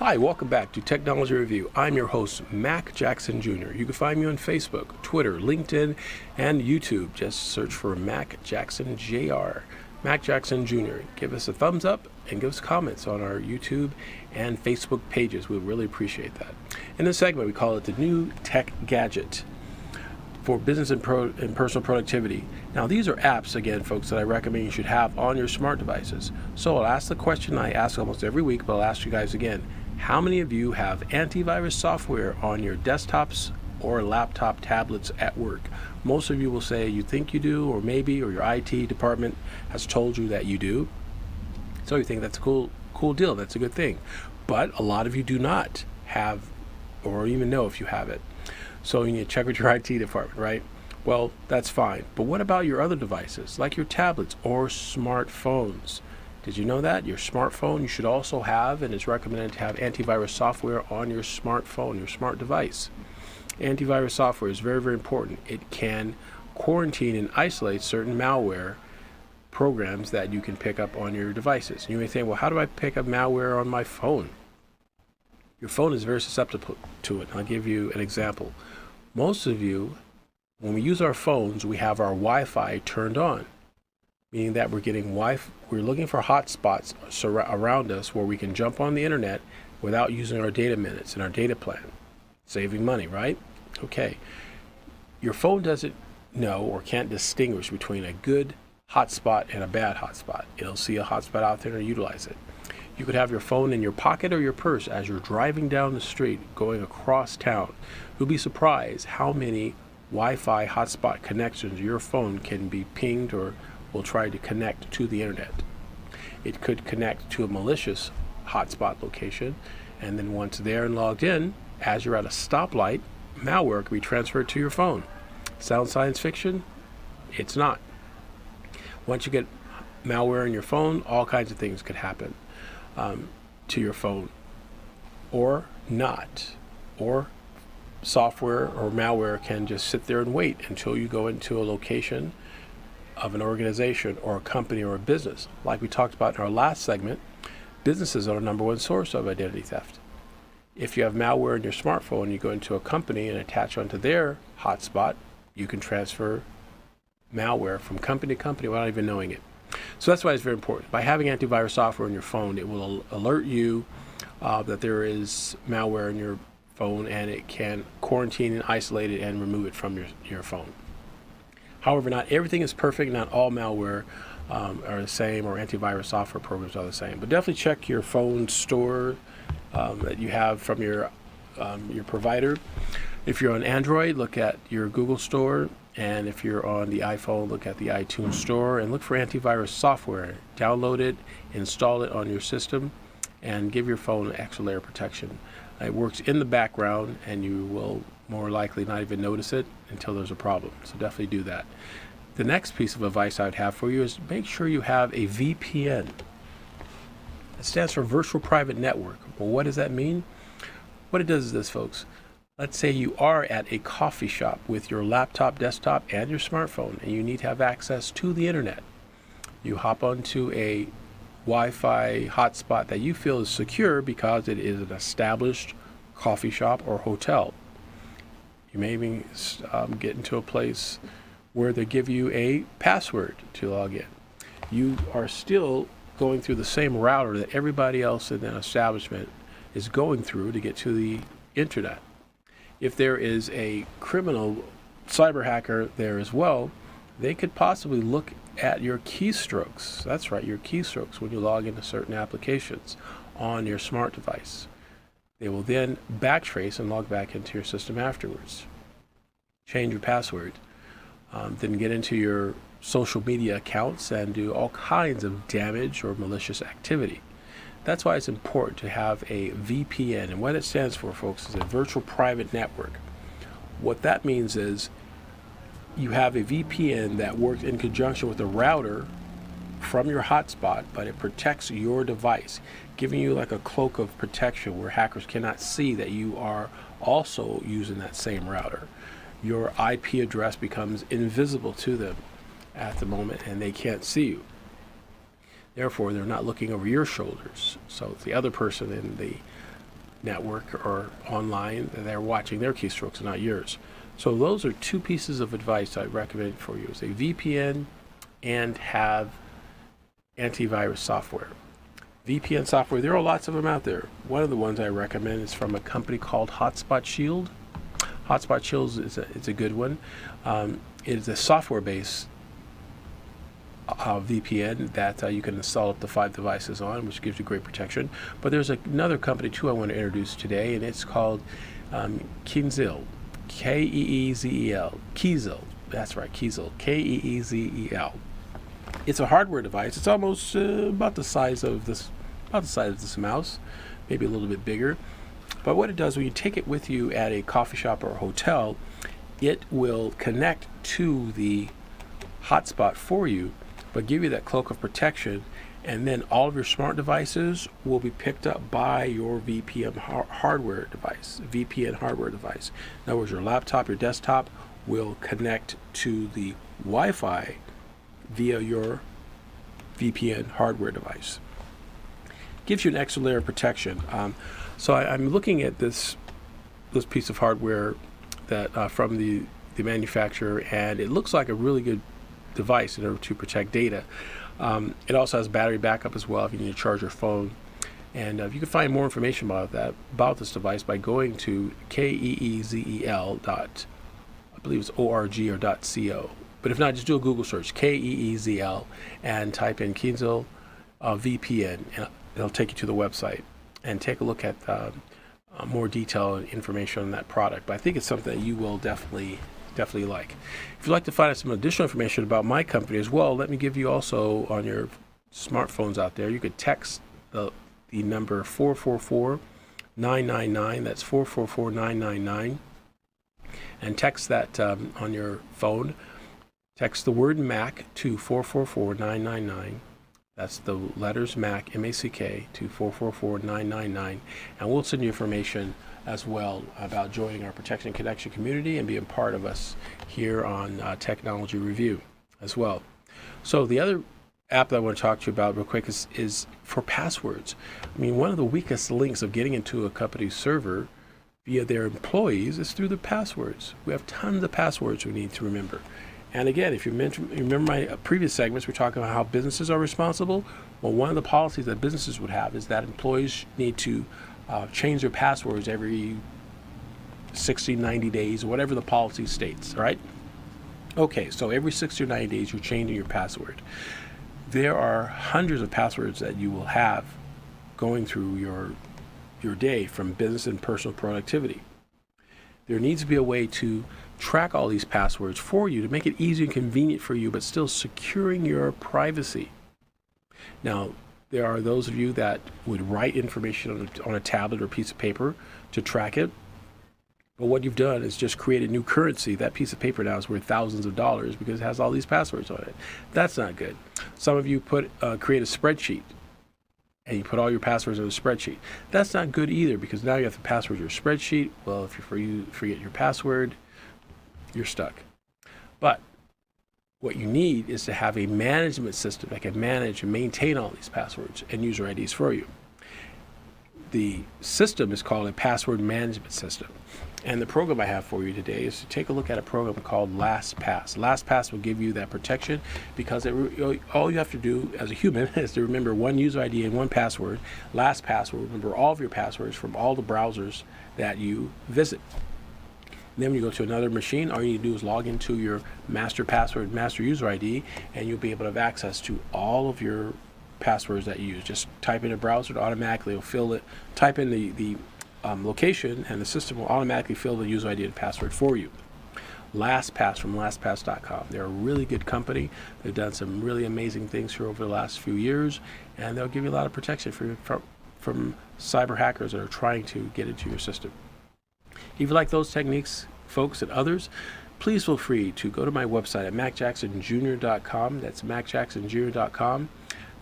Hi, welcome back to Technology Review. I'm your host, Mac Jackson Jr. You can find me on Facebook, Twitter, LinkedIn, and YouTube. Just search for Mac Jackson Jr. Mac Jackson Jr. Give us a thumbs up and give us comments on our YouTube and Facebook pages. We really appreciate that. In this segment, we call it the new tech gadget for business and personal productivity. Now, these are apps, again, folks, that I recommend you should have on your smart devices. So I'll ask the question I ask almost every week, but I'll ask you guys again. How many of you have antivirus software on your desktops or laptop tablets at work? Most of you will say you think you do, or maybe, or your IT department has told you that you do. So you think that's a cool deal. That's a good thing. But a lot of you do not have, or even know if you have it. So you need to check with your IT department, right? Well, that's fine. But what about your other devices, like your tablets or smartphones? Did you know that? Your smartphone, you should also have, and it's recommended to have antivirus software on your smartphone, your smart device. Antivirus software is very, very important. It can quarantine and isolate certain malware programs that you can pick up on your devices. You may think, well, how do I pick up malware on my phone? Your phone is very susceptible to it. I'll give you an example. Most of you, when we use our phones, we have our Wi-Fi turned on, meaning that we're looking for hotspots around us where we can jump on the internet without using our data minutes and our data plan. Saving money, right? Okay. Your phone doesn't know or can't distinguish between a good hotspot and a bad hotspot. It'll see a hotspot out there and utilize it. You could have your phone in your pocket or your purse as you're driving down the street, going across town. You'll be surprised how many Wi-Fi hotspot connections your phone can be pinged or will try to connect to the internet. It could connect to a malicious hotspot location, and then once there and logged in, as you're at a stoplight, malware can be transferred to your phone. Sound science fiction? It's not. Once you get malware in your phone, all kinds of things could happen to your phone, or not. Or software or malware can just sit there and wait until you go into a location of an organization or a company or a business. Like we talked about in our last segment, businesses are the number one source of identity theft. If you have malware in your smartphone, you go into a company and attach onto their hotspot, you can transfer malware from company to company without even knowing it. So that's why it's very important. By having antivirus software in your phone, it will alert you that there is malware in your phone, and it can quarantine and isolate it and remove it from your phone. However, not everything is perfect. Not all malware are the same, or antivirus software programs are the same. But definitely check your phone store that you have from your provider. If you're on Android, look at your Google Store. And if you're on the iPhone, look at the iTunes Store and look for antivirus software. Download it, install it on your system, and give your phone an extra layer of protection. It works in the background, and you will more likely not even notice it until there's a problem. So definitely do that. The next piece of advice I would have for you is make sure you have a VPN. It stands for Virtual Private Network. Well, what does that mean? What it does is this, folks. Let's say you are at a coffee shop with your laptop, desktop, and your smartphone, and you need to have access to the internet. You hop onto a Wi-Fi hotspot that you feel is secure because it is an established coffee shop or hotel. You may even get into a place where they give you a password to log in. You are still going through the same router that everybody else in that establishment is going through to get to the internet. If there is a criminal cyber hacker there as well, they could possibly look at your keystrokes. That's right, your keystrokes when you log into certain applications on your smart device. They will then backtrace and log back into your system afterwards. Change your password, then get into your social media accounts and do all kinds of damage or malicious activity. That's why it's important to have a VPN. And what it stands for, folks, is a virtual private network. What that means is you have a VPN that works in conjunction with a router from your hotspot, but it protects your device, giving you like a cloak of protection where hackers cannot see that you are also using that same router. Your IP address becomes invisible to them at the moment, and they can't see you. Therefore, they're not looking over your shoulders. So if the other person in the network or online, they're watching their keystrokes and not yours. So those are two pieces of advice I recommend for you: is a VPN and have antivirus software. VPN software, there are lots of them out there. One of the ones I recommend is from a company called Hotspot Shield. Hotspot Shield is a good one. It is a software-based VPN that you can install up to 5 devices on, which gives you great protection. But there's another company too I want to introduce today, and it's called Keezel. Keezel. Keezel. That's right, Keezel. Keezel. It's a hardware device. It's almost about the size of this mouse, maybe a little bit bigger. But what it does, when you take it with you at a coffee shop or a hotel, it will connect to the hotspot for you, but give you that cloak of protection, and then all of your smart devices will be picked up by your VPN hardware device. VPN hardware device. In other words, your laptop, your desktop will connect to the Wi-Fi via your VPN hardware device. Gives you an extra layer of protection. So I'm looking at this piece of hardware that from the manufacturer, and it looks like a really good device in order to protect data. It also has battery backup as well if you need to charge your phone. And you can find more information about this device by going to keezel. I believe it's .org or .co. But if not, just do a Google search, Keezel, and type in Keezel VPN, and it'll take you to the website. And take a look at more detailed information on that product. But I think it's something that you will definitely like. If you'd like to find out some additional information about my company as well, let me give you also on your smartphones out there, you could text the number 444-999. That's 444-999. And text that on your phone. Text the word MAC to 444-999. That's the letters MAC, M-A-C-K, to 444-999. And we'll send you information as well about joining our Protection Connection community and being part of us here on Technology Review as well. So the other app that I want to talk to you about real quick is for passwords. I mean, one of the weakest links of getting into a company's server via their employees is through the passwords. We have tons of passwords we need to remember. And again, if you remember my previous segments, we're talking about how businesses are responsible. Well, one of the policies that businesses would have is that employees need to change their passwords every 60, 90 days, or whatever the policy states, right? Okay, so every 60 or 90 days, you're changing your password. There are hundreds of passwords that you will have going through your day from business and personal productivity. There needs to be a way to track all these passwords for you to make it easy and convenient for you, but still securing your privacy. Now, there are those of you that would write information on a tablet or piece of paper to track it. But what you've done is just created new currency. That piece of paper now is worth thousands of dollars because it has all these passwords on it. That's not good. Some of you create a spreadsheet and you put all your passwords in a spreadsheet. That's not good either, because now you have to password your spreadsheet. Well, if you forget your password, you're stuck. But what you need is to have a management system that can manage and maintain all these passwords and user IDs for you. The system is called a password management system. And the program I have for you today is to take a look at a program called LastPass. LastPass will give you that protection because all you have to do as a human is to remember one user ID and one password. LastPass will remember all of your passwords from all the browsers that you visit. Then when you go to another machine, all you need to do is log into your master password, master user ID, and you'll be able to have access to all of your passwords that you use. Just type in a browser, automatically will fill it. Type in the location, and the system will automatically fill the user ID and password for you. LastPass from LastPass.com. They're a really good company. They've done some really amazing things here over the last few years, and they'll give you a lot of protection from cyber hackers that are trying to get into your system. If you like those techniques, folks, and others, please feel free to go to my website at macjacksonjr.com. That's macjacksonjr.com.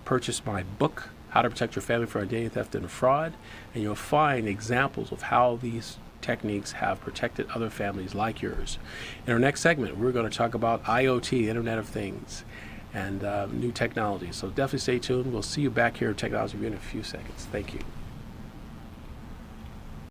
Purchase my book, How to Protect Your Family from Identity Theft and Fraud, and you'll find examples of how these techniques have protected other families like yours. In our next segment, we're going to talk about IoT, Internet of Things, and new technology. So definitely stay tuned. We'll see you back here at Technology Review in a few seconds. Thank you.